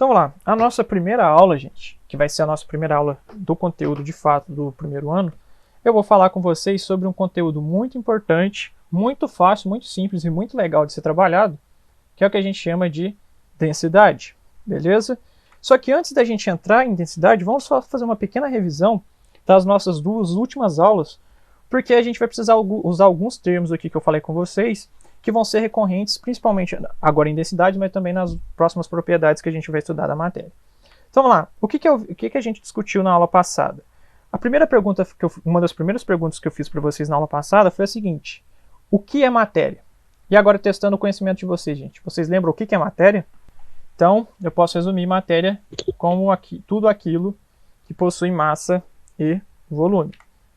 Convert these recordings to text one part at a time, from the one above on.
Então vamos lá, a nossa primeira aula, gente, que vai ser a nossa primeira aula do conteúdo de fato do primeiro ano, eu vou falar com vocês sobre um conteúdo muito importante, muito fácil, muito simples e muito legal de ser trabalhado, que é o que a gente chama de densidade, beleza? Só que antes da gente entrar em densidade, vamos só fazer uma pequena revisão das nossas duas últimas aulas, porque a gente vai precisar usar alguns termos aqui que eu falei com vocês, que vão ser recorrentes, principalmente agora em densidade, mas também nas próximas propriedades que a gente vai estudar da matéria. Então vamos lá, o que a gente discutiu na aula passada? A primeira pergunta, uma das primeiras perguntas que eu fiz para vocês na aula passada foi a seguinte: o que é matéria? E agora testando o conhecimento de vocês, gente. Vocês lembram o que é matéria? Então, eu posso resumir matéria como tudo aquilo que possui massa e volume.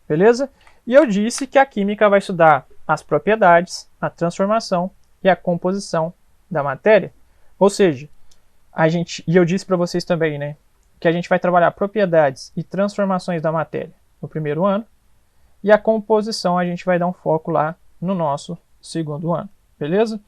Beleza? E eu disse que a química vai estudar as propriedades, a transformação e a composição da matéria. Ou seja, e eu disse para vocês também, né, que a gente vai trabalhar propriedades e transformações da matéria no primeiro ano, e a composição a gente vai dar um foco lá no nosso segundo ano, beleza?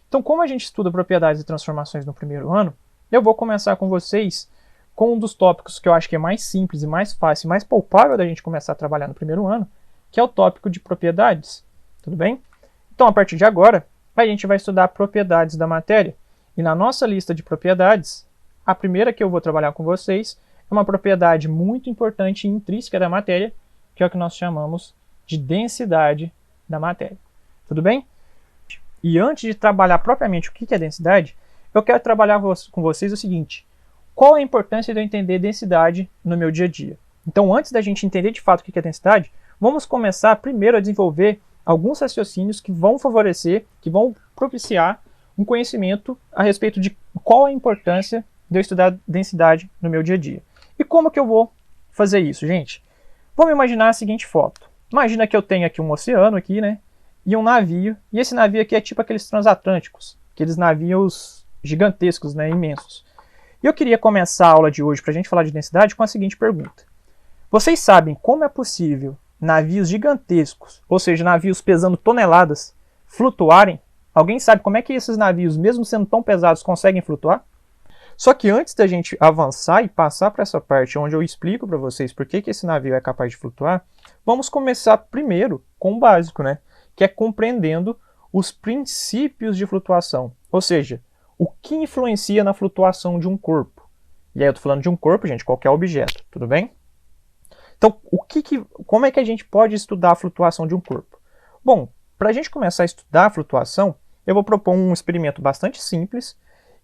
Então, como a gente estuda propriedades e transformações no primeiro ano, eu vou começar com vocês com um dos tópicos que eu acho que é mais simples e mais fácil e mais palpável da gente começar a trabalhar no primeiro ano, que é o tópico de propriedades. Tudo bem? Então, a partir de agora, a gente vai estudar propriedades da matéria. E na nossa lista de propriedades, a primeira que eu vou trabalhar com vocês é uma propriedade muito importante e intrínseca da matéria, que é o que nós chamamos de densidade da matéria. Tudo bem? E antes de trabalhar propriamente o que é densidade, eu quero trabalhar com vocês o seguinte: qual a importância de eu entender densidade no meu dia a dia? Então, antes da gente entender de fato o que é densidade, vamos começar primeiro a desenvolver alguns raciocínios que vão favorecer, que vão propiciar um conhecimento a respeito de qual a importância de eu estudar densidade no meu dia a dia. E como que eu vou fazer isso, gente? Vamos imaginar a seguinte foto. Imagina que eu tenho aqui um oceano aqui, né? E um navio, e esse navio aqui é tipo aqueles transatlânticos, aqueles navios gigantescos, né, imensos. E eu queria começar a aula de hoje, para a gente falar de densidade, com a seguinte pergunta: vocês sabem como é possível navios gigantescos, ou seja, navios pesando toneladas, flutuarem? Alguém sabe como é que esses navios, mesmo sendo tão pesados, conseguem flutuar? Só que antes da gente avançar e passar para essa parte onde eu explico para vocês por que esse navio é capaz de flutuar, vamos começar primeiro com o básico, né? Que é compreendendo os princípios de flutuação, ou seja, o que influencia na flutuação de um corpo. E aí eu estou falando de um corpo, gente, qualquer objeto, tudo bem? Então, como é que a gente pode estudar a flutuação de um corpo? Bom, para a gente começar a estudar a flutuação, eu vou propor um experimento bastante simples,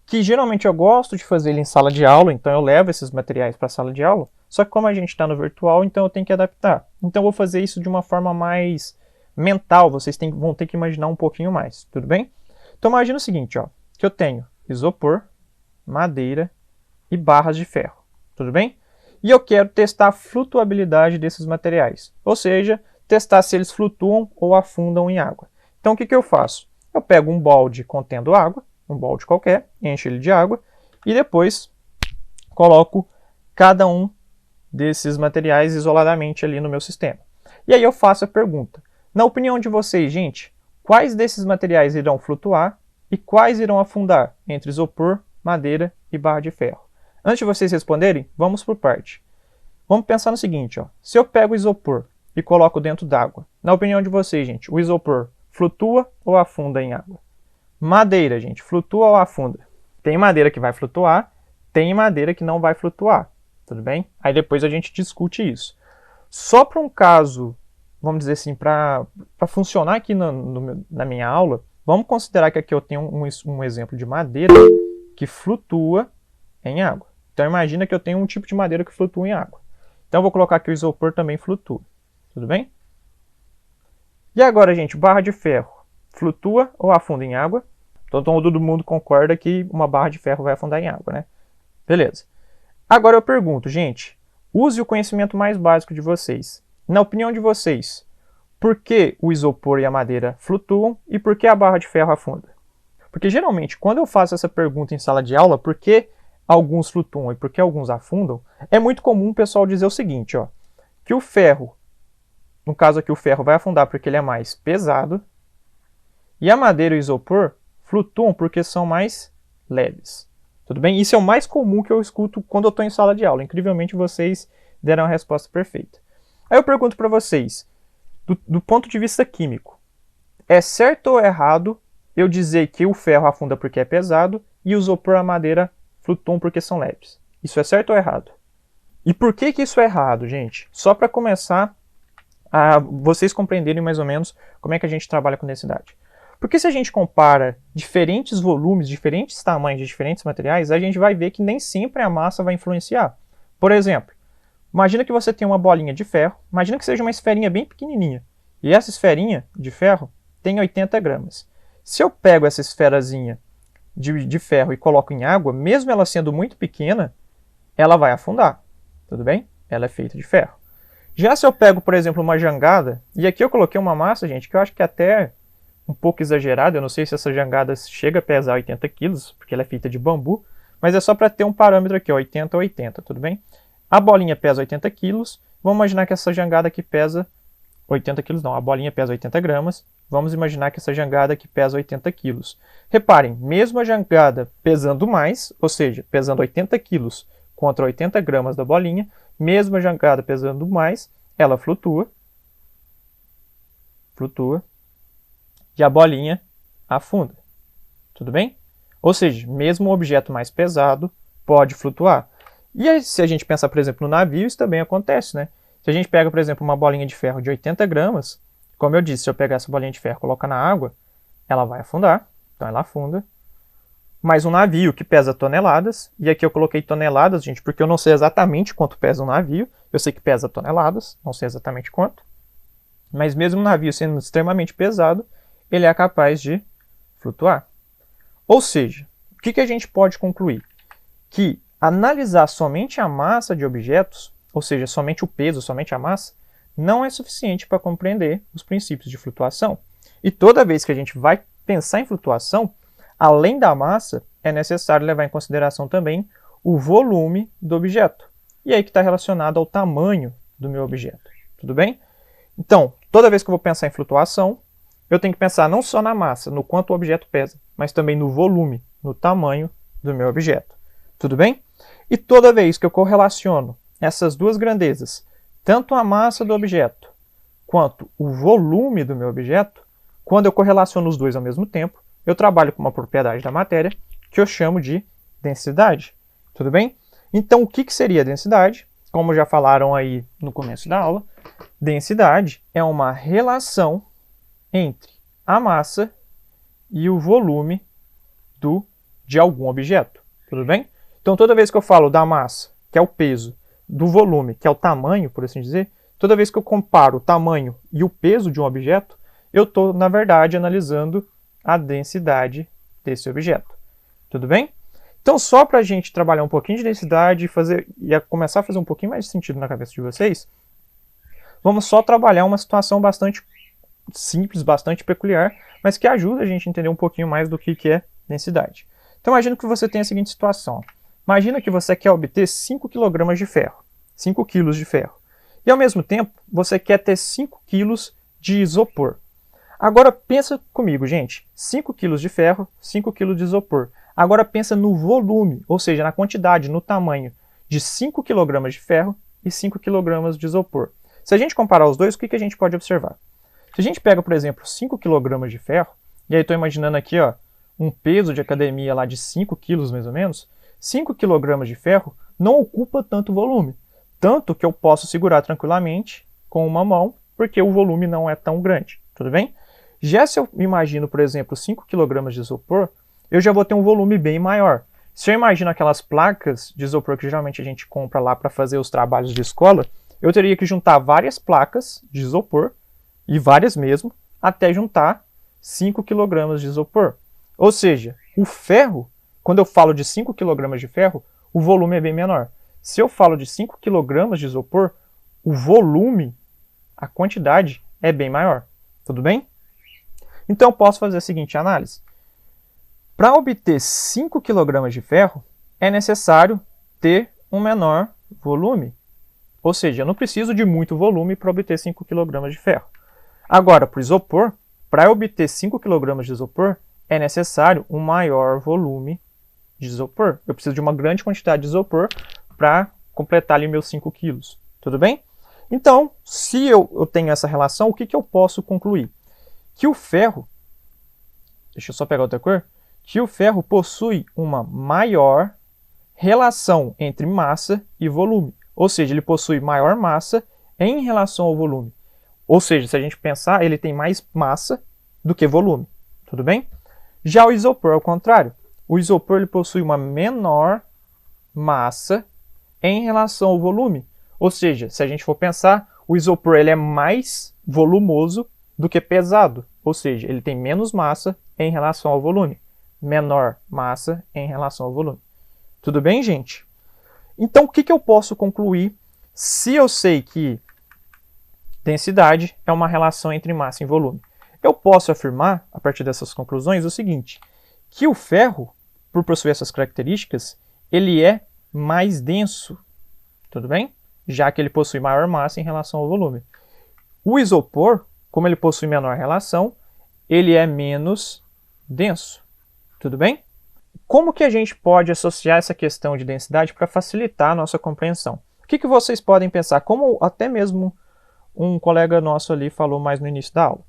que geralmente eu gosto de fazer ele em sala de aula, então eu levo esses materiais para a sala de aula, só que como a gente está no virtual, então eu tenho que adaptar. Então eu vou fazer isso de uma forma mais mental, vocês vão ter que imaginar um pouquinho mais, tudo bem? Então imagina o seguinte, ó, que eu tenho isopor, madeira e barras de ferro, tudo bem? E eu quero testar a flutuabilidade desses materiais, ou seja, testar se eles flutuam ou afundam em água. Então o que eu faço? Eu pego um balde contendo água, um balde qualquer, encho ele de água e depois coloco cada um desses materiais isoladamente ali no meu sistema. E aí eu faço a pergunta: na opinião de vocês, gente, quais desses materiais irão flutuar e quais irão afundar entre isopor, madeira e barra de ferro? Antes de vocês responderem, vamos por parte. Vamos pensar no seguinte, ó. Se eu pego o isopor e coloco dentro d'água, na opinião de vocês, gente, o isopor flutua ou afunda em água? Madeira, gente, flutua ou afunda? Tem madeira que vai flutuar, tem madeira que não vai flutuar, tudo bem? Aí depois a gente discute isso. Só para um caso, vamos dizer assim, para funcionar aqui na minha aula, vamos considerar que aqui eu tenho um exemplo de madeira que flutua em água. Então imagina que eu tenho um tipo de madeira que flutua em água. Então eu vou colocar que o isopor também flutua. Tudo bem? E agora, gente, barra de ferro flutua ou afunda em água? Então todo mundo concorda que uma barra de ferro vai afundar em água, né? Beleza. Agora eu pergunto, gente, use o conhecimento mais básico de vocês. Na opinião de vocês, por que o isopor e a madeira flutuam e por que a barra de ferro afunda? Porque geralmente, quando eu faço essa pergunta em sala de aula, por que alguns flutuam e por que alguns afundam, é muito comum o pessoal dizer o seguinte, ó, que o ferro, no caso aqui o ferro vai afundar porque ele é mais pesado, e a madeira e o isopor flutuam porque são mais leves. Tudo bem? Isso é o mais comum que eu escuto quando eu estou em sala de aula. Incrivelmente, vocês deram a resposta perfeita. Aí eu pergunto para vocês, do ponto de vista químico, é certo ou errado eu dizer que o ferro afunda porque é pesado e o isopor e a madeira flutuam porque são leves? Isso é certo ou errado? E por que isso é errado, gente? Só para começar a vocês compreenderem mais ou menos como é que a gente trabalha com densidade. Porque se a gente compara diferentes volumes, diferentes tamanhos de diferentes materiais, a gente vai ver que nem sempre a massa vai influenciar. Por exemplo, imagina que você tem uma bolinha de ferro, imagina que seja uma esferinha bem pequenininha, e essa esferinha de ferro tem 80 gramas. Se eu pego essa esferazinha de ferro e coloco em água, mesmo ela sendo muito pequena, ela vai afundar, tudo bem? Ela é feita de ferro. Já se eu pego, por exemplo, uma jangada, e aqui eu coloquei uma massa, gente, que eu acho que até um pouco exagerada, eu não sei se essa jangada chega a pesar 80 quilos, porque ela é feita de bambu, mas é só para ter um parâmetro aqui, ó, 80 a 80, tudo bem? A bolinha pesa 80 quilos, vamos imaginar que essa jangada aqui pesa 80 quilos, não, a bolinha pesa 80 gramas, vamos imaginar que essa jangada aqui pesa 80 quilos. Reparem, mesmo a jangada pesando mais, ou seja, pesando 80 quilos contra 80 gramas da bolinha, mesmo a jangada pesando mais, ela flutua, e a bolinha afunda. Tudo bem? Ou seja, mesmo um objeto mais pesado pode flutuar. E aí, se a gente pensar, por exemplo, no navio, isso também acontece, né? Se a gente pega, por exemplo, uma bolinha de ferro de 80 gramas, como eu disse, se eu pegar essa bolinha de ferro e colocar na água, ela vai afundar, então ela afunda. Mas um navio que pesa toneladas, e aqui eu coloquei toneladas, gente, porque eu não sei exatamente quanto pesa um navio, eu sei que pesa toneladas, não sei exatamente quanto, mas mesmo um navio sendo extremamente pesado, ele é capaz de flutuar. Ou seja, o que a gente pode concluir? Que analisar somente a massa de objetos, ou seja, somente o peso, somente a massa, não é suficiente para compreender os princípios de flutuação. E toda vez que a gente vai pensar em flutuação, além da massa, é necessário levar em consideração também o volume do objeto. E aí que está relacionado ao tamanho do meu objeto. Tudo bem? Então, toda vez que eu vou pensar em flutuação, eu tenho que pensar não só na massa, no quanto o objeto pesa, mas também no volume, no tamanho do meu objeto. Tudo bem? E toda vez que eu correlaciono essas duas grandezas, tanto a massa do objeto quanto o volume do meu objeto, quando eu correlaciono os dois ao mesmo tempo, eu trabalho com uma propriedade da matéria que eu chamo de densidade. Tudo bem? Então, o que seria densidade? Como já falaram aí no começo da aula, densidade é uma relação entre a massa e o volume de algum objeto. Tudo bem? Então, toda vez que eu falo da massa, que é o peso, do volume, que é o tamanho, por assim dizer, toda vez que eu comparo o tamanho e o peso de um objeto, eu estou, na verdade, analisando a densidade desse objeto. Tudo bem? Então, só para a gente trabalhar um pouquinho de densidade e começar a fazer um pouquinho mais de sentido na cabeça de vocês, vamos só trabalhar uma situação bastante simples, bastante peculiar, mas que ajuda a gente a entender um pouquinho mais do que é densidade. Então, imagina que você tem a seguinte situação. Imagina que você quer obter 5 kg de ferro, 5 kg de ferro. E, ao mesmo tempo, você quer ter 5 kg de isopor. Agora, pensa comigo, gente. 5 kg de ferro, 5 kg de isopor. Agora, pensa no volume, ou seja, na quantidade, no tamanho de 5 kg de ferro e 5 kg de isopor. Se a gente comparar os dois, o que a gente pode observar? Se a gente pega, por exemplo, 5 kg de ferro, e aí estou imaginando aqui ó, um peso de academia lá de 5 kg mais ou menos, 5 kg de ferro não ocupa tanto volume, tanto que eu posso segurar tranquilamente com uma mão, porque o volume não é tão grande, tudo bem? Já se eu imagino, por exemplo, 5 kg de isopor, eu já vou ter um volume bem maior. Se eu imagino aquelas placas de isopor que geralmente a gente compra lá para fazer os trabalhos de escola, eu teria que juntar várias placas de isopor, e várias mesmo, até juntar 5 kg de isopor. Ou seja, o ferro, quando eu falo de 5 kg de ferro, o volume é bem menor. Se eu falo de 5 kg de isopor, o volume, a quantidade, é bem maior. Tudo bem? Então eu posso fazer a seguinte análise. Para obter 5 kg de ferro, é necessário ter um menor volume. Ou seja, eu não preciso de muito volume para obter 5 kg de ferro. Agora, para o isopor, para obter 5 kg de isopor, é necessário um maior volume de isopor. Eu preciso de uma grande quantidade de isopor para completar ali meus 5 quilos. Tudo bem? Então, se eu tenho essa relação, o que eu posso concluir? Que o ferro, deixa eu só pegar outra cor, que o ferro possui uma maior relação entre massa e volume. Ou seja, ele possui maior massa em relação ao volume. Ou seja, se a gente pensar, ele tem mais massa do que volume. Tudo bem? Já o isopor, ao contrário. O isopor ele possui uma menor massa em relação ao volume. Ou seja, se a gente for pensar, o isopor ele é mais volumoso do que pesado. Ou seja, ele tem menos massa em relação ao volume. Menor massa em relação ao volume. Tudo bem, gente? Então, o que eu posso concluir se eu sei que densidade é uma relação entre massa e volume? Eu posso afirmar, a partir dessas conclusões, o seguinte, que o ferro, por possuir essas características, ele é mais denso, tudo bem? Já que ele possui maior massa em relação ao volume. O isopor, como ele possui menor relação, ele é menos denso, tudo bem? Como que a gente pode associar essa questão de densidade para facilitar a nossa compreensão? O que vocês podem pensar? Como até mesmo um colega nosso ali falou mais no início da aula.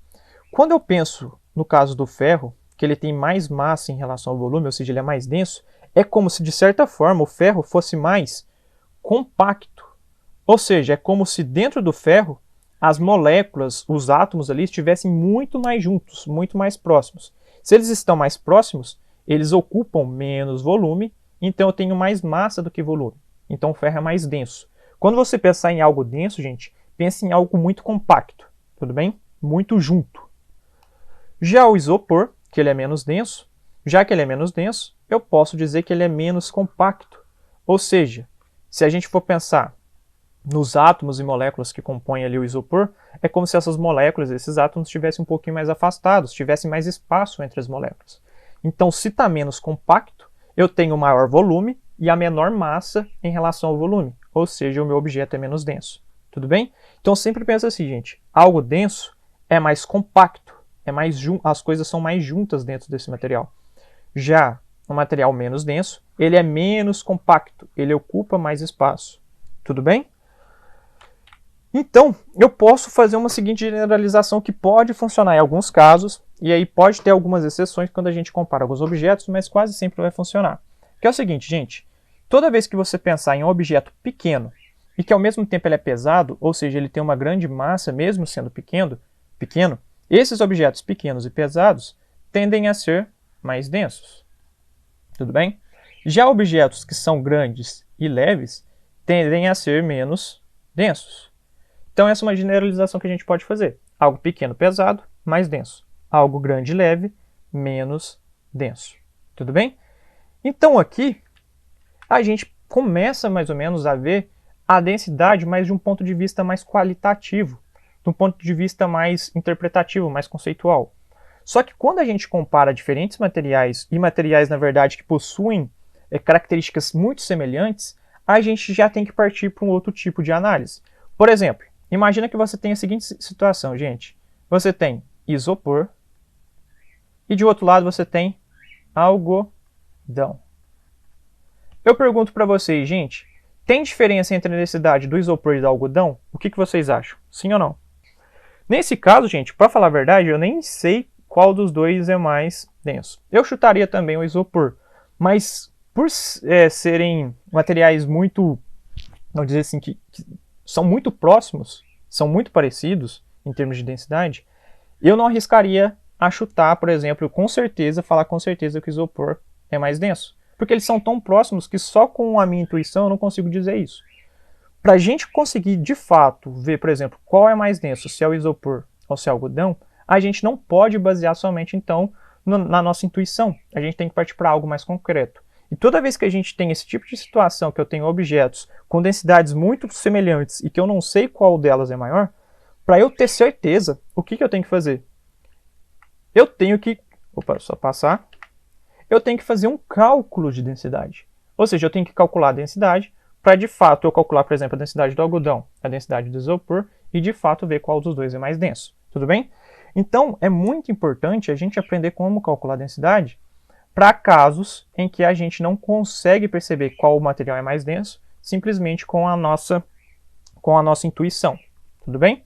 Quando eu penso no caso do ferro, que ele tem mais massa em relação ao volume, ou seja, ele é mais denso, é como se, de certa forma, o ferro fosse mais compacto. Ou seja, é como se dentro do ferro, as moléculas, os átomos ali, estivessem muito mais juntos, muito mais próximos. Se eles estão mais próximos, eles ocupam menos volume, então eu tenho mais massa do que volume. Então o ferro é mais denso. Quando você pensar em algo denso, gente, pense em algo muito compacto, tudo bem? Muito junto. Já o isopor, que ele é menos denso, já que ele é menos denso, eu posso dizer que ele é menos compacto. Ou seja, se a gente for pensar nos átomos e moléculas que compõem ali o isopor, é como se essas moléculas, esses átomos, estivessem um pouquinho mais afastados, tivessem mais espaço entre as moléculas. Então, se está menos compacto, eu tenho maior volume e a menor massa em relação ao volume. Ou seja, o meu objeto é menos denso. Tudo bem? Então, sempre pensa assim, gente. Algo denso é mais compacto. As coisas são mais juntas dentro desse material. Já um material menos denso, ele é menos compacto. Ele ocupa mais espaço. Tudo bem? Então, eu posso fazer uma seguinte generalização que pode funcionar em alguns casos, e aí pode ter algumas exceções quando a gente compara alguns objetos, mas quase sempre vai funcionar. Que é o seguinte, gente, toda vez que você pensar em um objeto pequeno, e que ao mesmo tempo ele é pesado, ou seja, ele tem uma grande massa mesmo sendo pequeno, esses objetos pequenos e pesados tendem a ser mais densos. Tudo bem? Já objetos que são grandes e leves tendem a ser menos densos. Então essa é uma generalização que a gente pode fazer. Algo pequeno, pesado, mais denso. Algo grande e leve, menos denso. Tudo bem? Então aqui a gente começa mais ou menos a ver a densidade mais de um ponto de vista mais qualitativo, de um ponto de vista mais interpretativo, mais conceitual. Só que quando a gente compara diferentes materiais e materiais, na verdade, que possuem características muito semelhantes, a gente já tem que partir para um outro tipo de análise. Por exemplo, imagina que você tem a seguinte situação, gente. Você tem isopor e de outro lado você tem algodão. Eu pergunto para vocês, gente, tem diferença entre a densidade do isopor e do algodão? O que vocês acham? Sim ou não? Nesse caso, gente, para falar a verdade, eu nem sei qual dos dois é mais denso. Eu chutaria também o isopor, mas por serem materiais muito, vamos dizer assim, que são muito próximos, são muito parecidos em termos de densidade, eu não arriscaria a chutar, por exemplo, falar com certeza que o isopor é mais denso. Porque eles são tão próximos que só com a minha intuição eu não consigo dizer isso. Para a gente conseguir, de fato, ver, por exemplo, qual é mais denso, se é o isopor ou se é o algodão, a gente não pode basear somente, então, na nossa intuição. A gente tem que partir para algo mais concreto. E toda vez que a gente tem esse tipo de situação, que eu tenho objetos com densidades muito semelhantes e que eu não sei qual delas é maior, para eu ter certeza, o que eu tenho que fazer? Eu tenho que... Eu tenho que fazer um cálculo de densidade. Ou seja, eu tenho que calcular a densidade para, de fato, eu calcular, por exemplo, a densidade do algodão, a densidade do isopor, e, de fato, ver qual dos dois é mais denso. Tudo bem? Então, é muito importante a gente aprender como calcular a densidade para casos em que a gente não consegue perceber qual material é mais denso, simplesmente com a nossa intuição. Tudo bem?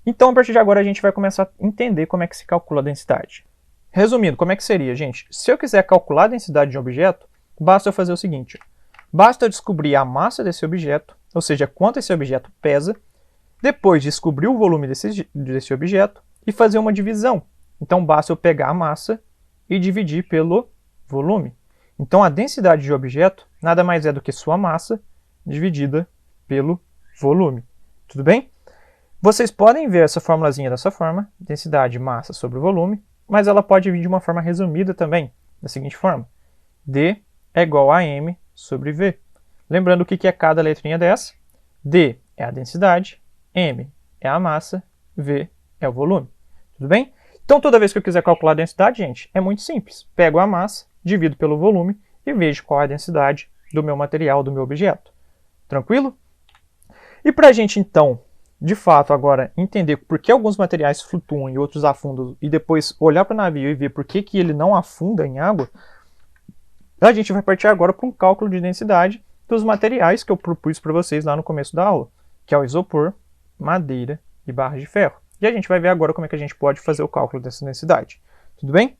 Então, a partir de agora, a gente vai começar a entender como é que se calcula a densidade. Resumindo, como é que seria, gente? Se eu quiser calcular a densidade de um objeto, basta eu fazer o seguinte. Basta eu descobrir a massa desse objeto, ou seja, quanto esse objeto pesa, depois descobrir o volume desse objeto e fazer uma divisão. Então, basta eu pegar a massa e dividir pelo volume. Então, a densidade de um objeto nada mais é do que sua massa dividida pelo volume. Tudo bem? Vocês podem ver essa formulazinha dessa forma, densidade massa sobre volume, mas ela pode vir de uma forma resumida também, da seguinte forma. D é igual a M sobre V. Lembrando o que é cada letrinha dessa. D é a densidade, M é a massa, V é o volume. Tudo bem? Então, toda vez que eu quiser calcular a densidade, gente, é muito simples. Pego a massa, divido pelo volume e vejo qual é a densidade do meu material, do meu objeto. Tranquilo? E para a gente, então, de fato, agora entender por que alguns materiais flutuam e outros afundam e depois olhar para o navio e ver por que ele não afunda em água, a gente vai partir agora para um cálculo de densidade dos materiais que eu propus para vocês lá no começo da aula, que é o isopor, madeira e barra de ferro. E a gente vai ver agora como é que a gente pode fazer o cálculo dessa densidade. Tudo bem?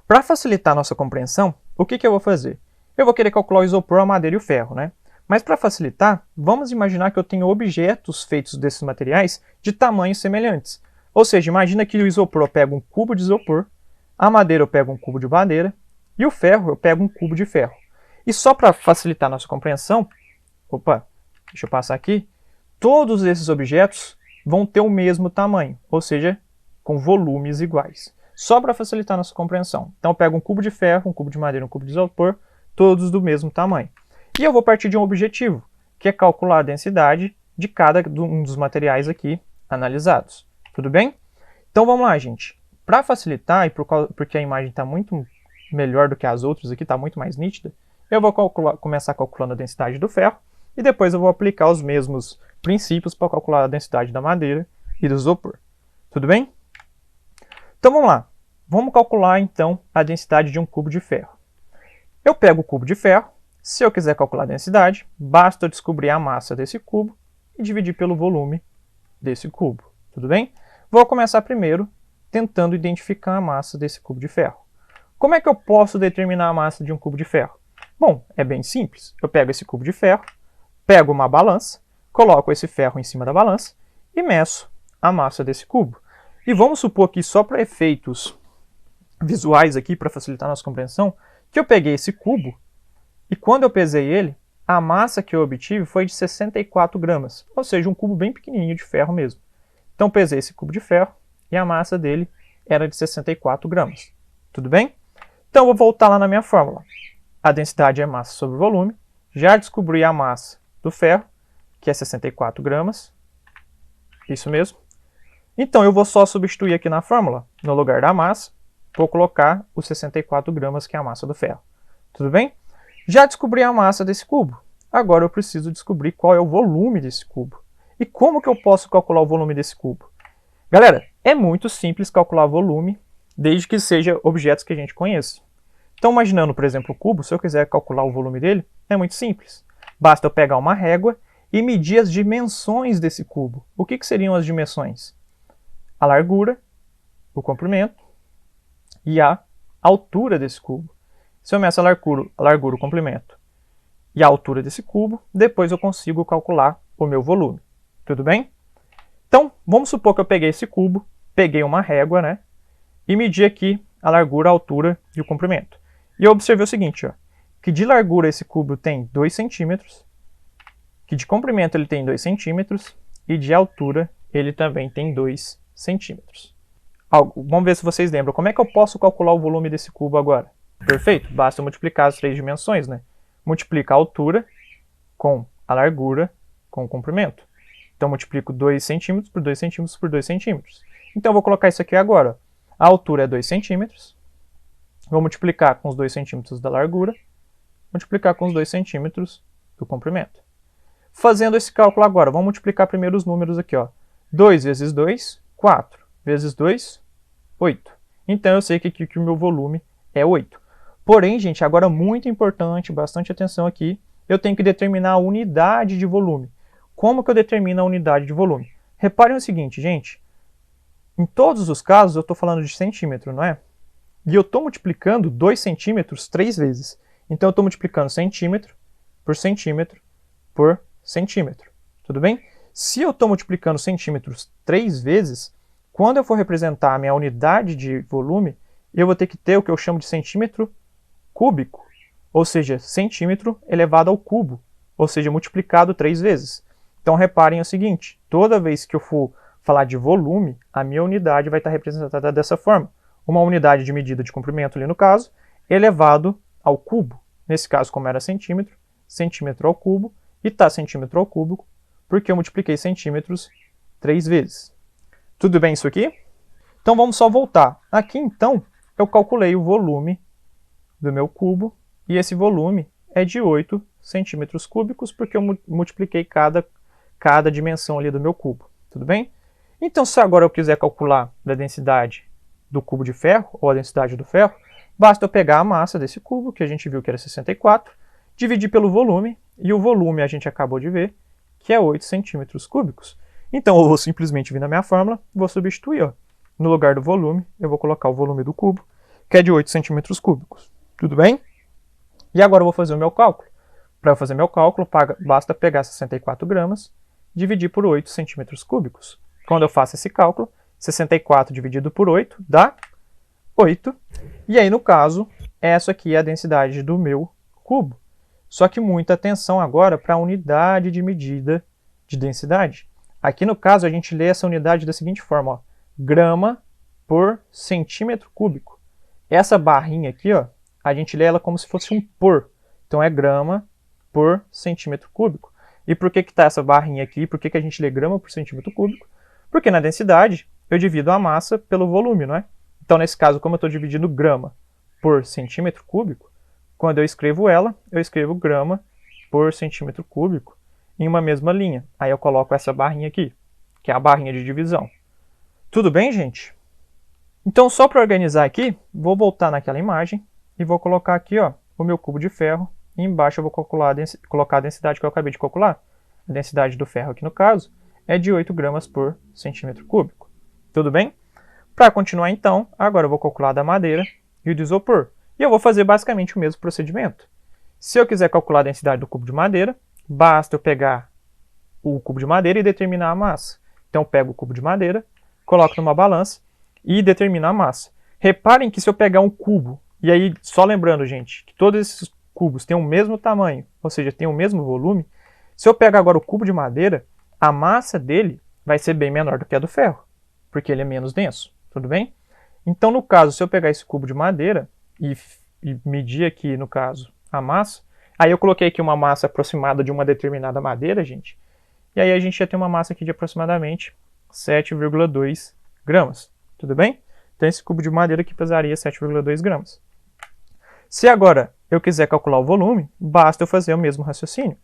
Para facilitar a nossa compreensão, o que eu vou fazer? Eu vou querer calcular o isopor, a madeira e o ferro, né? Mas para facilitar, vamos imaginar que eu tenho objetos feitos desses materiais de tamanhos semelhantes. Ou seja, imagina que o isopor eu pego um cubo de isopor, a madeira eu pego um cubo de madeira e o ferro eu pego um cubo de ferro. E só para facilitar a nossa compreensão, deixa eu passar aqui, todos esses objetos vão ter o mesmo tamanho, ou seja, com volumes iguais. Só para facilitar a nossa compreensão. Então eu pego um cubo de ferro, um cubo de madeira, um cubo de isopor, todos do mesmo tamanho. E eu vou partir de um objetivo, que é calcular a densidade de cada um dos materiais aqui analisados. Tudo bem? Então vamos lá, gente. Para facilitar, e porque a imagem está muito melhor do que as outras aqui, está muito mais nítida, eu vou começar calculando a densidade do ferro, e depois eu vou aplicar os mesmos princípios para calcular a densidade da madeira e do isopor. Tudo bem? Então vamos lá. Vamos calcular então a densidade de um cubo de ferro. Eu pego o cubo de ferro. Se eu quiser calcular a densidade, basta eu descobrir a massa desse cubo e dividir pelo volume desse cubo. Tudo bem? Vou começar primeiro tentando identificar a massa desse cubo de ferro. Como é que eu posso determinar a massa de um cubo de ferro? Bom, é bem simples. Eu pego esse cubo de ferro, pego uma balança, coloco esse ferro em cima da balança e meço a massa desse cubo. E vamos supor que só para efeitos visuais aqui, para facilitar a nossa compreensão, que eu peguei esse cubo e quando eu pesei ele, a massa que eu obtive foi de 64 gramas, ou seja, um cubo bem pequenininho de ferro mesmo. Então pesei esse cubo de ferro e a massa dele era de 64 gramas. Tudo bem? Então eu vou voltar lá na minha fórmula. A densidade é massa sobre volume. Já descobri a massa do ferro, que é 64 gramas. Isso mesmo. Então eu vou só substituir aqui na fórmula, no lugar da massa, vou colocar os 64 gramas, que é a massa do ferro. Tudo bem? Já descobri a massa desse cubo. Agora eu preciso descobrir qual é o volume desse cubo. E como que eu posso calcular o volume desse cubo? Galera, é muito simples calcular volume, desde que seja objetos que a gente conheça. Então, imaginando, por exemplo, o cubo, se eu quiser calcular o volume dele, é muito simples. Basta eu pegar uma régua e medir as dimensões desse cubo. O que seriam as dimensões? A largura, o comprimento e a altura desse cubo. Se eu meço a largura, o comprimento e a altura desse cubo, depois eu consigo calcular o meu volume. Tudo bem? Então, vamos supor que eu peguei esse cubo, peguei uma régua, né? E medi aqui a largura, a altura e o comprimento. E eu observei o seguinte, ó, que de largura esse cubo tem 2 centímetros, que de comprimento ele tem 2 centímetros e de altura ele também tem 2 centímetros. Vamos ver se vocês lembram. Como é que eu posso calcular o volume desse cubo agora? Perfeito, basta multiplicar as 3 dimensões, né? Multiplica a altura com a largura com o comprimento. Então, multiplico 2 centímetros por 2 centímetros por 2 centímetros. Então, eu vou colocar isso aqui agora. A altura é 2 centímetros. Vou multiplicar com os 2 centímetros da largura. Multiplicar com os 2 centímetros do comprimento. Fazendo esse cálculo agora, vamos multiplicar primeiro os números aqui, ó. 2 vezes 2, 4. Vezes 2, 8. Então, eu sei que o meu volume é 8. Porém, gente, agora muito importante, bastante atenção aqui, eu tenho que determinar a unidade de volume. Como que eu determino a unidade de volume? Reparem o seguinte, gente, em todos os casos eu estou falando de centímetro, não é? E eu estou multiplicando 2 centímetros 3 vezes. Então eu estou multiplicando centímetro por centímetro por centímetro. Tudo bem? Se eu estou multiplicando centímetros 3 vezes, quando eu for representar a minha unidade de volume, eu vou ter que ter o que eu chamo de centímetro cúbico, ou seja, centímetro elevado ao cubo, ou seja, multiplicado 3 vezes. Então reparem o seguinte, toda vez que eu for falar de volume, a minha unidade vai estar representada dessa forma. Uma unidade de medida de comprimento ali no caso, elevado ao cubo. Nesse caso, como era centímetro, centímetro ao cubo, e está centímetro ao cubo, porque eu multipliquei centímetros 3 vezes. Tudo bem isso aqui? Então vamos só voltar. Aqui então, eu calculei o volume do meu cubo, e esse volume é de 8 centímetros cúbicos, porque eu multipliquei cada dimensão ali do meu cubo. Tudo bem? Então, se agora eu quiser calcular a densidade do cubo de ferro, ou a densidade do ferro, basta eu pegar a massa desse cubo, que a gente viu que era 64, dividir pelo volume, e o volume a gente acabou de ver, que é 8 centímetros cúbicos. Então, eu vou simplesmente vir na minha fórmula, vou substituir, ó. No lugar do volume, eu vou colocar o volume do cubo, que é de 8 centímetros cúbicos. Tudo bem? E agora eu vou fazer o meu cálculo. Para eu fazer meu cálculo, basta pegar 64 gramas, dividir por 8 centímetros cúbicos. Quando eu faço esse cálculo, 64 dividido por 8 dá 8. E aí, no caso, essa aqui é a densidade do meu cubo. Só que muita atenção agora para a unidade de medida de densidade. Aqui no caso, a gente lê essa unidade da seguinte forma, ó, grama por centímetro cúbico. Essa barrinha aqui, ó, a gente lê ela como se fosse um por. Então é grama por centímetro cúbico. E por que está essa barrinha aqui? Por que a gente lê grama por centímetro cúbico? Porque na densidade eu divido a massa pelo volume, não é? Então nesse caso, como eu estou dividindo grama por centímetro cúbico, quando eu escrevo ela, eu escrevo grama por centímetro cúbico em uma mesma linha. Aí eu coloco essa barrinha aqui, que é a barrinha de divisão. Tudo bem, gente? Então, só para organizar aqui, vou voltar naquela imagem e vou colocar aqui, ó, o meu cubo de ferro. E embaixo eu vou colocar a densidade que eu acabei de calcular. A densidade do ferro aqui no caso é de 8 gramas por centímetro cúbico. Tudo bem? Para continuar então, agora eu vou calcular da madeira e o do isopor. E eu vou fazer basicamente o mesmo procedimento. Se eu quiser calcular a densidade do cubo de madeira, basta eu pegar o cubo de madeira e determinar a massa. Então eu pego o cubo de madeira, coloco numa balança e determino a massa. Reparem que se eu pegar um cubo, e aí só lembrando, gente, que todos esses cubos têm o mesmo tamanho, ou seja, têm o mesmo volume, se eu pegar agora o cubo de madeira, a massa dele vai ser bem menor do que a do ferro, porque ele é menos denso, tudo bem? Então, no caso, se eu pegar esse cubo de madeira e medir aqui, no caso, a massa, aí eu coloquei aqui uma massa aproximada de uma determinada madeira, gente, e aí a gente já tem uma massa aqui de aproximadamente 7,2 gramas, tudo bem? Então, esse cubo de madeira aqui pesaria 7,2 gramas. Se agora eu quiser calcular o volume, basta eu fazer o mesmo raciocínio.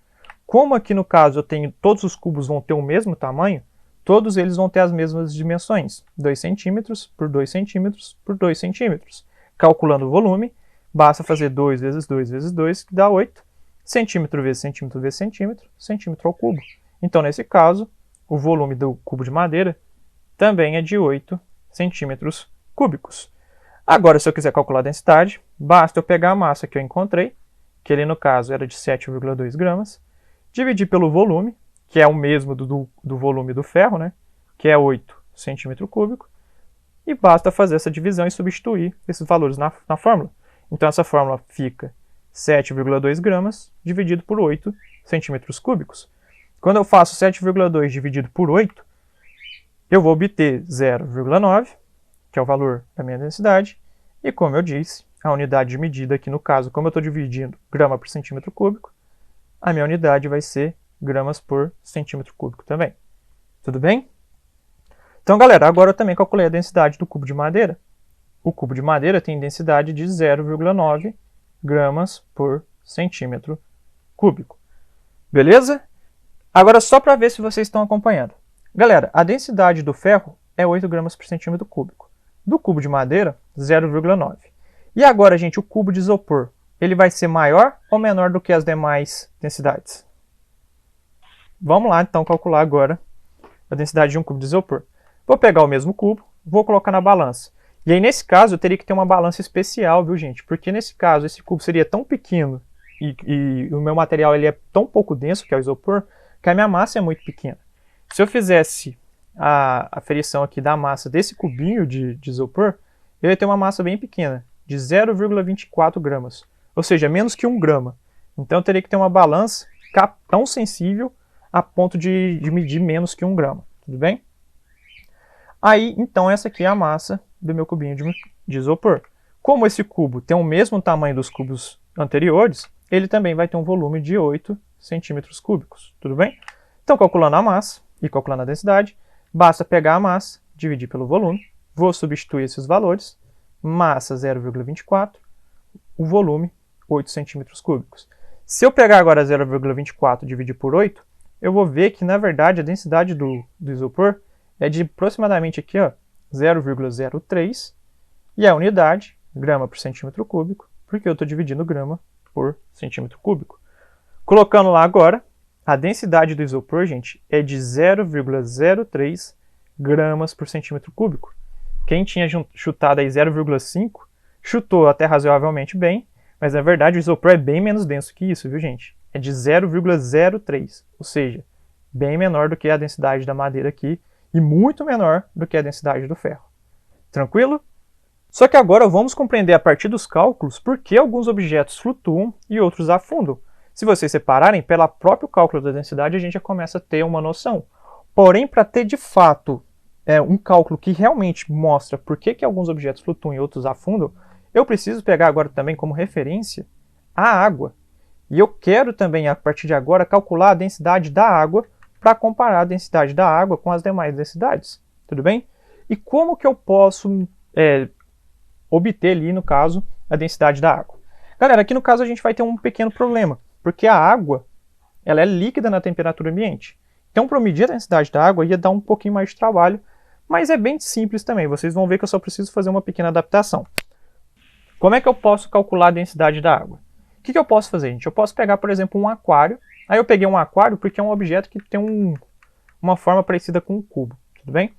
Como aqui no caso eu tenho, todos os cubos vão ter o mesmo tamanho, todos eles vão ter as mesmas dimensões, 2 centímetros por 2 centímetros por 2 centímetros. Calculando o volume, basta fazer 2 vezes 2 vezes 2, que dá 8, centímetro vezes centímetro vezes centímetro, centímetro ao cubo. Então, nesse caso, o volume do cubo de madeira também é de 8 centímetros cúbicos. Agora, se eu quiser calcular a densidade, basta eu pegar a massa que eu encontrei, que ali no caso era de 7,2 gramas, dividir pelo volume, que é o mesmo do volume do ferro, né, que é 8 centímetro cúbico, e basta fazer essa divisão e substituir esses valores na fórmula. Então essa fórmula fica 7,2 gramas dividido por 8 centímetros cúbicos. Quando eu faço 7,2 dividido por 8, eu vou obter 0,9, que é o valor da minha densidade, e como eu disse, a unidade de medida aqui no caso, como eu estou dividindo grama por centímetro cúbico, a minha unidade vai ser gramas por centímetro cúbico também. Tudo bem? Então, galera, agora eu também calculei a densidade do cubo de madeira. O cubo de madeira tem densidade de 0,9 gramas por centímetro cúbico. Beleza? Agora, só para ver se vocês estão acompanhando. Galera, a densidade do ferro é 8 gramas por centímetro cúbico. Do cubo de madeira, 0,9. E agora, gente, o cubo de isopor, ele vai ser maior ou menor do que as demais densidades? Vamos lá, então, calcular agora a densidade de um cubo de isopor. Vou pegar o mesmo cubo, vou colocar na balança. E aí, nesse caso, eu teria que ter uma balança especial, viu, gente? Porque, nesse caso, esse cubo seria tão pequeno e o meu material ele é tão pouco denso, que é o isopor, que a minha massa é muito pequena. Se eu fizesse a aferição aqui da massa desse cubinho de isopor, eu ia ter uma massa bem pequena, de 0,24 gramas, ou seja, menos que 1 grama. Então eu teria que ter uma balança tão sensível a ponto de medir menos que 1 grama, tudo bem? Aí, então, essa aqui é a massa do meu cubinho de isopor. Como esse cubo tem o mesmo tamanho dos cubos anteriores, ele também vai ter um volume de 8 centímetros cúbicos, tudo bem? Então, calculando a massa e calculando a densidade, basta pegar a massa, dividir pelo volume, vou substituir esses valores, massa 0,24, o volume 8 centímetros cúbicos. Se eu pegar agora 0,24 e dividir por 8, eu vou ver que, na verdade, a densidade do isopor é de aproximadamente aqui, 0,03, e a unidade, grama por centímetro cúbico, porque eu estou dividindo grama por centímetro cúbico. Colocando lá agora, a densidade do isopor, gente, é de 0,03 gramas por centímetro cúbico. Quem tinha chutado aí 0,5, chutou até razoavelmente bem, mas na verdade o isopor é bem menos denso que isso, viu, gente? É de 0,03, ou seja, bem menor do que a densidade da madeira aqui e muito menor do que a densidade do ferro. Tranquilo? Só que agora vamos compreender a partir dos cálculos por que alguns objetos flutuam e outros afundam. Se vocês separarem, pelo próprio cálculo da densidade, a gente já começa a ter uma noção. Porém, para ter de fato um cálculo que realmente mostra por que alguns objetos flutuam e outros afundam, eu preciso pegar agora também como referência a água. E eu quero também, a partir de agora, calcular a densidade da água para comparar a densidade da água com as demais densidades. Tudo bem? E como que eu posso obter ali, no caso, a densidade da água? Galera, aqui no caso a gente vai ter um pequeno problema, porque a água ela é líquida na temperatura ambiente. Então, para medir a densidade da água, ia dar um pouquinho mais de trabalho, mas é bem simples também. Vocês vão ver que eu só preciso fazer uma pequena adaptação. Como é que eu posso calcular a densidade da água? O que eu posso fazer, gente? Eu posso pegar, por exemplo, um aquário. Aí eu peguei um aquário porque é um objeto que tem uma forma parecida com um cubo, tudo bem?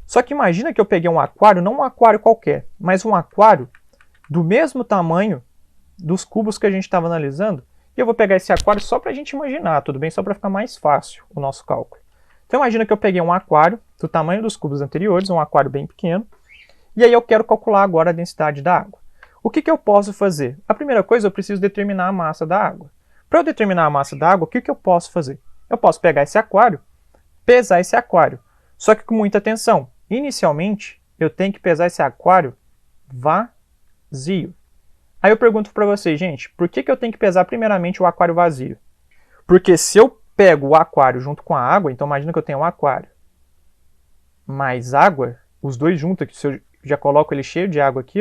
Só que imagina que eu peguei um aquário, não um aquário qualquer, mas um aquário do mesmo tamanho dos cubos que a gente estava analisando. E eu vou pegar esse aquário só para a gente imaginar, tudo bem? Só para ficar mais fácil o nosso cálculo. Então imagina que eu peguei um aquário do tamanho dos cubos anteriores, um aquário bem pequeno, e aí eu quero calcular agora a densidade da água. O que eu posso fazer? A primeira coisa, eu preciso determinar a massa da água. Para eu determinar a massa da água, o que eu posso fazer? Eu posso pegar esse aquário, pesar esse aquário. Só que com muita atenção. Inicialmente, eu tenho que pesar esse aquário vazio. Aí eu pergunto para vocês, gente, por que eu tenho que pesar primeiramente o aquário vazio? Porque se eu pego o aquário junto com a água, então imagina que eu tenho um aquário mais água, os dois juntos aqui, se eu já coloco ele cheio de água aqui,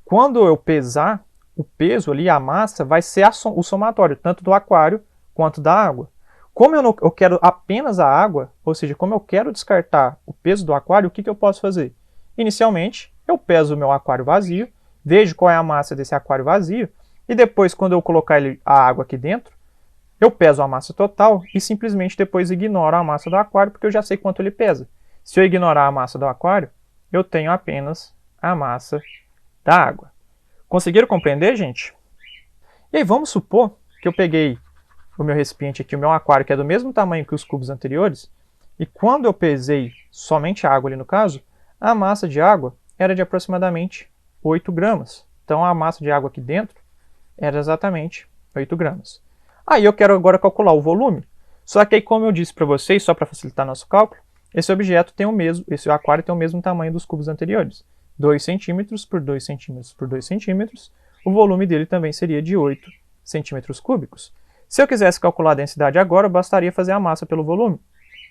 quando eu pesar, o peso ali, a massa, vai ser o somatório, tanto do aquário quanto da água. Como eu quero apenas a água, ou seja, como eu quero descartar o peso do aquário, o que eu posso fazer? Inicialmente, eu peso o meu aquário vazio, vejo qual é a massa desse aquário vazio, e depois, quando eu colocar a água aqui dentro, eu peso a massa total e simplesmente depois ignoro a massa do aquário, porque eu já sei quanto ele pesa. Se eu ignorar a massa do aquário, eu tenho apenas a massa da água. Conseguiram compreender, gente? E aí, vamos supor que eu peguei o meu recipiente aqui, o meu aquário, que é do mesmo tamanho que os cubos anteriores, e quando eu pesei somente a água ali no caso, a massa de água era de aproximadamente 8 gramas. Então, a massa de água aqui dentro era exatamente 8 gramas. Aí eu quero agora calcular o volume. Só que aí, como eu disse para vocês, só para facilitar nosso cálculo, esse objeto tem esse aquário tem o mesmo tamanho dos cubos anteriores. 2 centímetros por 2 centímetros por 2 centímetros, o volume dele também seria de 8 centímetros cúbicos. Se eu quisesse calcular a densidade agora, bastaria fazer a massa pelo volume.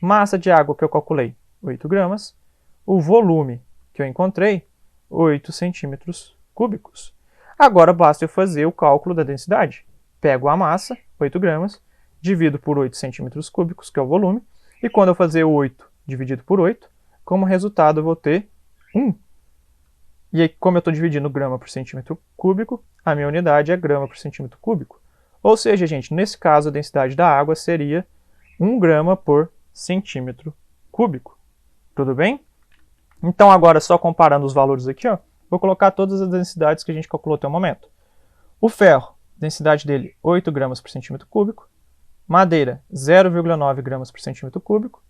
Massa de água que eu calculei, 8 gramas. O volume que eu encontrei, 8 centímetros cúbicos. Agora basta eu fazer o cálculo da densidade. Pego a massa, 8 gramas, divido por 8 centímetros cúbicos, que é o volume, e quando eu fazer 8 dividido por 8, como resultado eu vou ter 1. E aí, como eu estou dividindo grama por centímetro cúbico, a minha unidade é grama por centímetro cúbico. Ou seja, gente, nesse caso a densidade da água seria 1 grama por centímetro cúbico. Tudo bem? Então agora, só comparando os valores aqui, ó, vou colocar todas as densidades que a gente calculou até o momento. O ferro, densidade dele 8 gramas por centímetro cúbico. Madeira, 0,9 gramas por centímetro cúbico.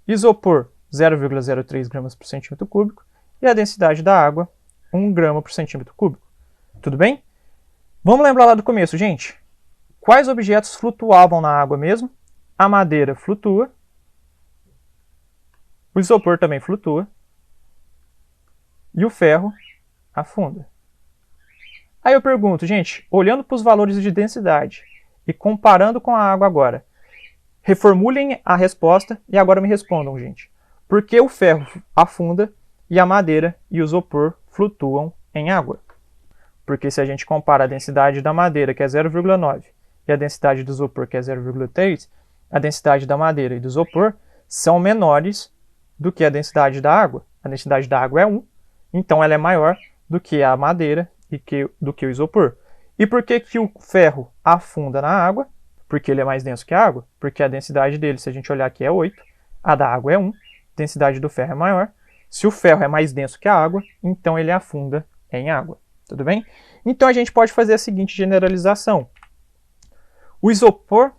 Isopor, 0,03 gramas por centímetro cúbico. E a densidade da água, 1 grama por centímetro cúbico. Tudo bem? Vamos lembrar lá do começo, gente. Quais objetos flutuavam na água mesmo? A madeira flutua. O isopor também flutua. E o ferro afunda. Aí eu pergunto, gente, olhando para os valores de densidade e comparando com a água agora, reformulem a resposta e agora me respondam, gente. Por que o ferro afunda e a madeira e o isopor flutuam em água? Porque se a gente compara a densidade da madeira, que é 0,9, e a densidade do isopor, que é 0,3, a densidade da madeira e do isopor são menores do que a densidade da água. A densidade da água é 1, então ela é maior do que a madeira e do que o isopor. E por que que o ferro afunda na água? Porque ele é mais denso que a água. Porque a densidade dele, se a gente olhar aqui, é 8, a da água é 1, a densidade do ferro é maior. Se o ferro é mais denso que a água, então ele afunda em água. Tudo bem? Então a gente pode fazer a seguinte generalização. O isopor,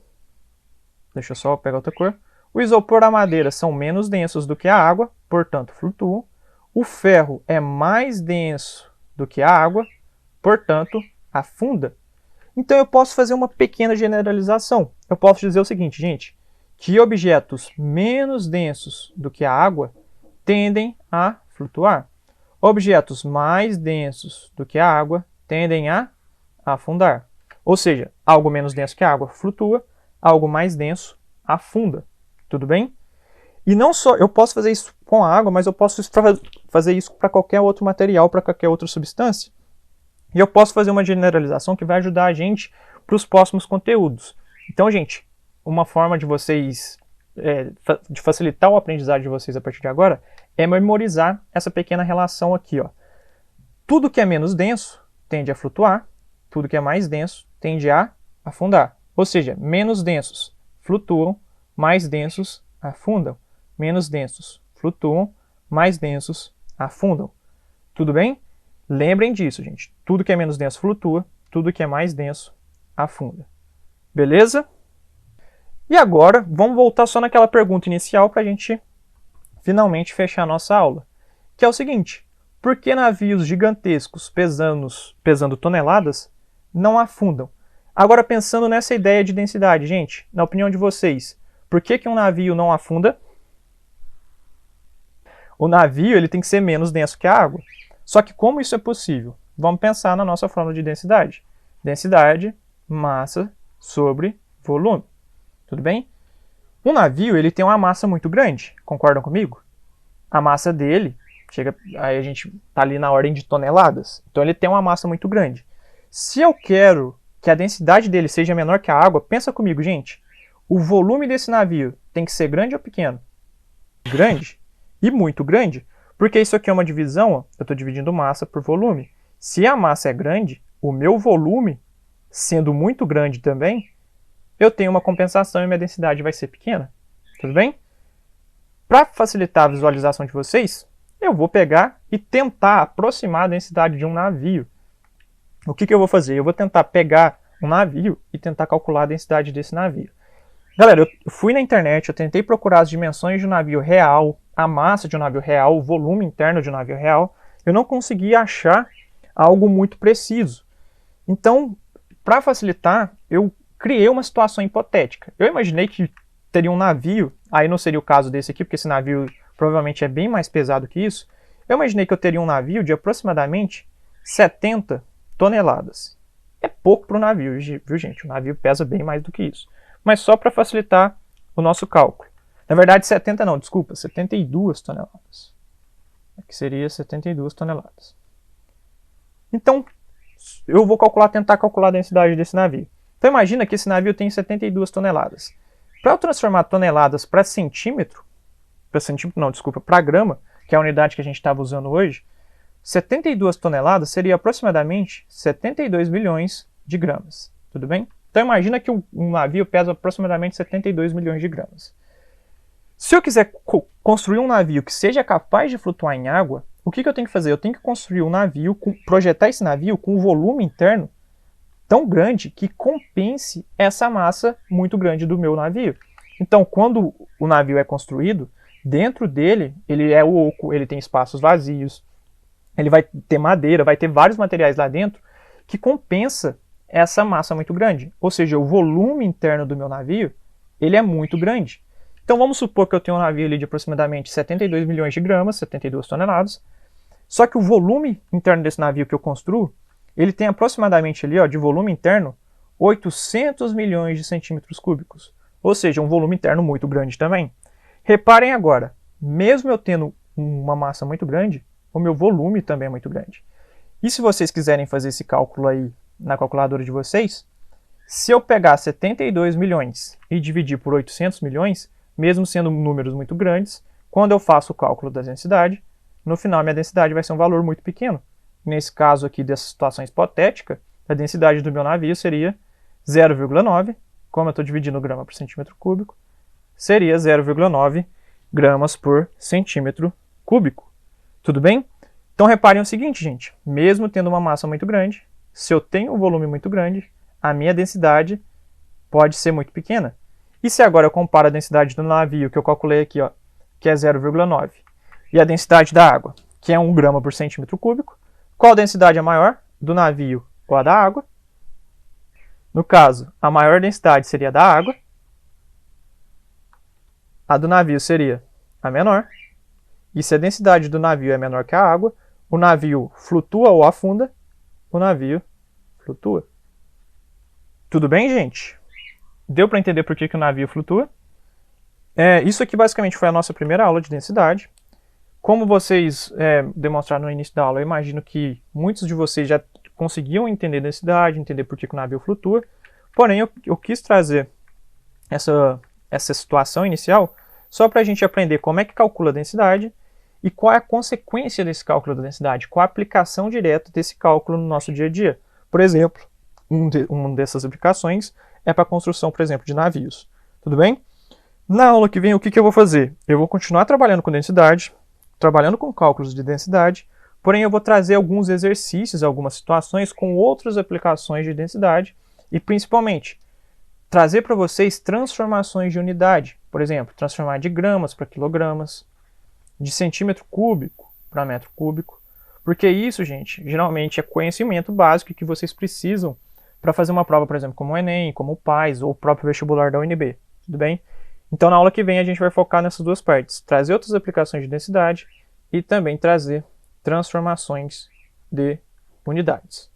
deixa eu só pegar outra cor. O isopor e a madeira são menos densos do que a água, portanto flutuam. O ferro é mais denso do que a água, portanto afunda. Então eu posso fazer uma pequena generalização. Eu posso dizer o seguinte, gente, que objetos menos densos do que a água tendem a flutuar. Objetos mais densos do que a água tendem a afundar. Ou seja, algo menos denso que a água flutua, algo mais denso afunda. Tudo bem? E não só, eu posso fazer isso com a água, mas eu posso fazer isso para qualquer outro material, para qualquer outra substância. E eu posso fazer uma generalização que vai ajudar a gente para os próximos conteúdos. Então, gente, uma forma de vocês, de facilitar o aprendizado de vocês a partir de agora, é memorizar essa pequena relação aqui, ó. Tudo que é menos denso tende a flutuar, tudo que é mais denso tende a afundar. Ou seja, menos densos flutuam, mais densos afundam. Menos densos flutuam, mais densos afundam. Tudo bem? Lembrem disso, gente. Tudo que é menos denso flutua, tudo que é mais denso afunda. Beleza? E agora, vamos voltar só naquela pergunta inicial para a gente finalmente fechar a nossa aula. Que é o seguinte, por que navios gigantescos pesando toneladas não afundam? Agora pensando nessa ideia de densidade, gente, na opinião de vocês, por que que um navio não afunda? O navio ele tem que ser menos denso que a água. Só que como isso é possível? Vamos pensar na nossa fórmula de densidade. Densidade, massa sobre volume. Tudo bem? Um navio ele tem uma massa muito grande, concordam comigo? A massa dele, aí a gente está ali na ordem de toneladas. Então ele tem uma massa muito grande. Se eu quero que a densidade dele seja menor que a água, pensa comigo, gente. O volume desse navio tem que ser grande ou pequeno? Grande. E muito grande, porque isso aqui é uma divisão, ó, eu estou dividindo massa por volume. Se a massa é grande, o meu volume, sendo muito grande também, eu tenho uma compensação e minha densidade vai ser pequena. Tudo bem? Para facilitar a visualização de vocês, eu vou pegar e tentar aproximar a densidade de um navio. O que eu vou fazer? Eu vou tentar pegar um navio e tentar calcular a densidade desse navio. Galera, eu fui na internet, eu tentei procurar as dimensões de um navio real, a massa de um navio real, o volume interno de um navio real. Eu não consegui achar algo muito preciso. Então, para facilitar, eu criei uma situação hipotética. Eu imaginei que teria um navio, aí não seria o caso desse aqui, porque esse navio provavelmente é bem mais pesado que isso. Eu imaginei que eu teria um navio de aproximadamente 70 toneladas. É pouco para o navio, viu, gente? O navio pesa bem mais do que isso. Mas só para facilitar o nosso cálculo. Na verdade, 70 não, desculpa, 72 toneladas. Aqui seria 72 toneladas. Então, eu vou tentar calcular a densidade desse navio. Então, imagina que esse navio tem 72 toneladas. Para eu transformar toneladas para centímetro, para grama, que é a unidade que a gente estava usando hoje, 72 toneladas seria aproximadamente 72 milhões de gramas, tudo bem? Então imagina que um navio pesa aproximadamente 72 milhões de gramas. Se eu quiser construir um navio que seja capaz de flutuar em água, o que eu tenho que fazer? Eu tenho que construir um navio, projetar esse navio com um volume interno tão grande que compense essa massa muito grande do meu navio. Então, quando o navio é construído, dentro dele, ele é oco, ele tem espaços vazios, ele vai ter madeira, vai ter vários materiais lá dentro que compensa essa massa muito grande. Ou seja, o volume interno do meu navio, ele é muito grande. Então vamos supor que eu tenho um navio ali de aproximadamente 72 milhões de gramas, 72 toneladas, só que o volume interno desse navio que eu construo, ele tem aproximadamente ali, ó, de volume interno, 800 milhões de centímetros cúbicos. Ou seja, um volume interno muito grande também. Reparem agora, mesmo eu tendo uma massa muito grande, o meu volume também é muito grande. E se vocês quiserem fazer esse cálculo aí na calculadora de vocês, se eu pegar 72 milhões e dividir por 800 milhões, mesmo sendo números muito grandes, quando eu faço o cálculo da densidade, no final minha densidade vai ser um valor muito pequeno. Nesse caso aqui dessa situação hipotética, a densidade do meu navio seria 0,9, como eu estou dividindo grama por centímetro cúbico, seria 0,9 gramas por centímetro cúbico. Tudo bem? Então reparem o seguinte, gente, mesmo tendo uma massa muito grande, se eu tenho um volume muito grande, a minha densidade pode ser muito pequena. E se agora eu comparo a densidade do navio, que eu calculei aqui, ó, que é 0,9, e a densidade da água, que é 1 grama por centímetro cúbico, qual densidade é maior? Do navio ou a da água? No caso, a maior densidade seria a da água, a do navio seria a menor, e se a densidade do navio é menor que a água, o navio flutua ou afunda, o navio flutua. Tudo bem, gente? Deu para entender por que o navio flutua? Isso aqui basicamente foi a nossa primeira aula de densidade. Como vocês demonstraram no início da aula, eu imagino que muitos de vocês já conseguiam entender densidade, entender por que o navio flutua. Porém, eu quis trazer essa situação inicial só para a gente aprender como é que calcula a densidade e qual é a consequência desse cálculo da densidade, qual a aplicação direta desse cálculo no nosso dia a dia. Por exemplo, uma dessas aplicações é para a construção, por exemplo, de navios. Tudo bem? Na aula que vem, o que eu vou fazer? Eu vou continuar trabalhando com densidade, trabalhando com cálculos de densidade, porém eu vou trazer alguns exercícios, algumas situações com outras aplicações de densidade e, principalmente, trazer para vocês transformações de unidade. Por exemplo, transformar de gramas para quilogramas, de centímetro cúbico para metro cúbico, porque isso, gente, geralmente é conhecimento básico que vocês precisam para fazer uma prova, por exemplo, como o Enem, como o PAS ou o próprio vestibular da UNB, tudo bem? Então, na aula que vem, a gente vai focar nessas duas partes, trazer outras aplicações de densidade e também trazer transformações de unidades.